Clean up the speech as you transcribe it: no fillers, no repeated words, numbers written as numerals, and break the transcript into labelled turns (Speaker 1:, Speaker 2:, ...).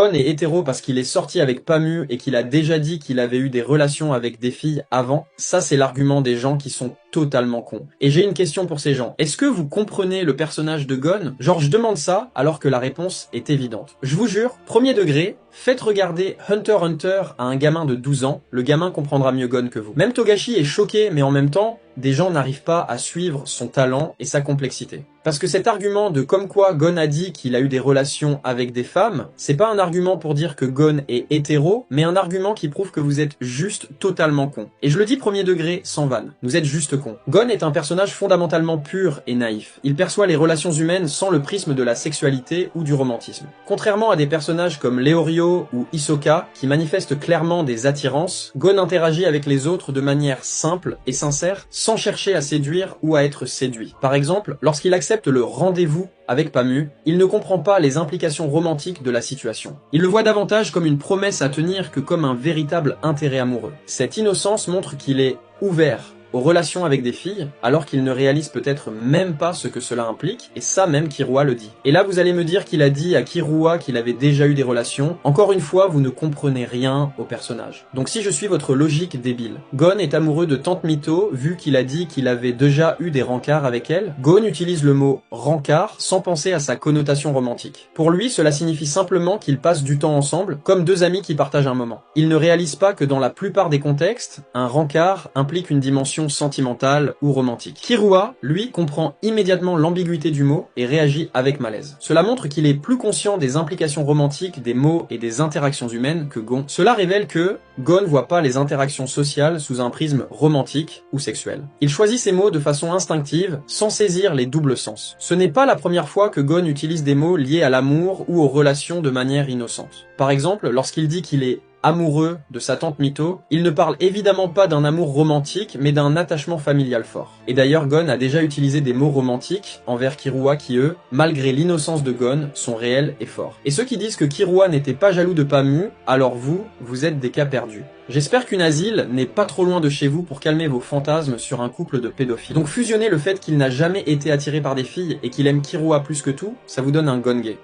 Speaker 1: Gon est hétéro parce qu'il est sorti avec Pamu et qu'il a déjà dit qu'il avait eu des relations avec des filles avant, ça c'est l'argument des gens qui sont totalement cons. Et j'ai une question pour ces gens. Est-ce que vous comprenez le personnage de Gon? Genre je demande ça alors que la réponse est évidente. Je vous jure, premier degré, faites regarder Hunter x Hunter à un gamin de 12 ans, le gamin comprendra mieux Gon que vous. Même Togashi est choqué, mais en même temps, des gens n'arrivent pas à suivre son talent et sa complexité. Parce que cet argument de comme quoi Gon a dit qu'il a eu des relations avec des femmes, c'est pas un argument pour dire que Gon est hétéro, mais un argument qui prouve que vous êtes juste totalement con. Et je le dis premier degré, sans vanne. Vous êtes juste con. Gon est un personnage fondamentalement pur et naïf. Il perçoit les relations humaines sans le prisme de la sexualité ou du romantisme. Contrairement à des personnages comme Leorio ou Hisoka, qui manifestent clairement des attirances, Gon interagit avec les autres de manière simple et sincère, sans chercher à séduire ou à être séduit. Par exemple, lorsqu'il accepte le rendez-vous avec Pamu, il ne comprend pas les implications romantiques de la situation. Il le voit davantage comme une promesse à tenir que comme un véritable intérêt amoureux. Cette innocence montre qu'il est ouvert aux relations avec des filles, alors qu'il ne réalise peut-être même pas ce que cela implique, et ça même Killua le dit. Et là vous allez me dire qu'il a dit à Killua qu'il avait déjà eu des relations. Encore une fois, vous ne comprenez rien au personnage. Donc si je suis votre logique débile, Gon est amoureux de Tante Mito, vu qu'il a dit qu'il avait déjà eu des rencarts avec elle. Gon utilise le mot rencard sans penser à sa connotation romantique. Pour lui, cela signifie simplement qu'ils passent du temps ensemble, comme deux amis qui partagent un moment. Il ne réalise pas que dans la plupart des contextes, un rencard implique une dimension sentimentale ou romantique. Killua, lui, comprend immédiatement l'ambiguïté du mot et réagit avec malaise. Cela montre qu'il est plus conscient des implications romantiques des mots et des interactions humaines que Gon. Cela révèle que Gon voit pas les interactions sociales sous un prisme romantique ou sexuel. Il choisit ses mots de façon instinctive, sans saisir les doubles sens. Ce n'est pas la première fois que Gon utilise des mots liés à l'amour ou aux relations de manière innocente. Par exemple, lorsqu'il dit qu'il est amoureux de sa tante Mito, il ne parle évidemment pas d'un amour romantique, mais d'un attachement familial fort. Et d'ailleurs, Gon a déjà utilisé des mots romantiques envers Killua qui, eux, malgré l'innocence de Gon, sont réels et forts. Et ceux qui disent que Killua n'était pas jaloux de Pamu, alors vous êtes des cas perdus. J'espère qu'une asile n'est pas trop loin de chez vous pour calmer vos fantasmes sur un couple de pédophiles. Donc fusionnez le fait qu'il n'a jamais été attiré par des filles et qu'il aime Killua plus que tout, ça vous donne un Gon gay.